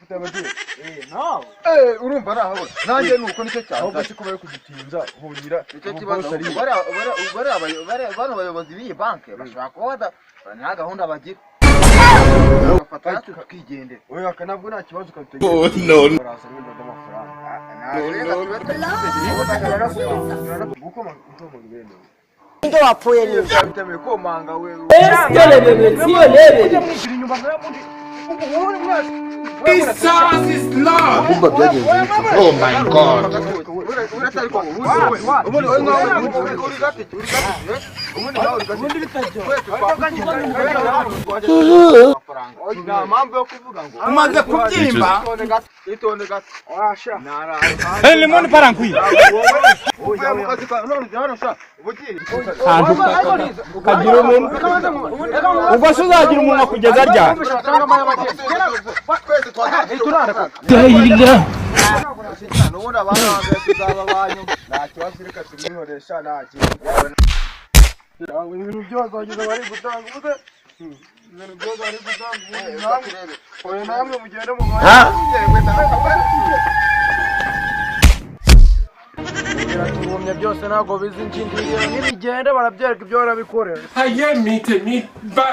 ufite abageni nawe urumva naho nanjye nuko nicyo cyane ahubwo si kuba yo kugitinza hurira nicyo kibazo bano bayobozi b'iyi banki bashobora kuba nta gahunda bagira bafata tukigendera oya kanabwo nta kibazo no baraza n'ibintu by'amafaranga Ndo wapfuye ni bitameye komanga wewe Jesus is Lord. Oh my God. Umaze kubyimba lemoni parankwi kagira umuntu ubwo se uzagira umuntu kugeza rya nubundi abana bambere tuzaba banyu nta kibazo reka tumwihoresha nta kintu ibintu byose wagize bari gutanga ubute ibintu byose bari gutanga oya namwe mugende mu tubumye byose ntabwo bizi inshingiro n'ibigende barabyereka ibyo barabikorera Ayemite ni ba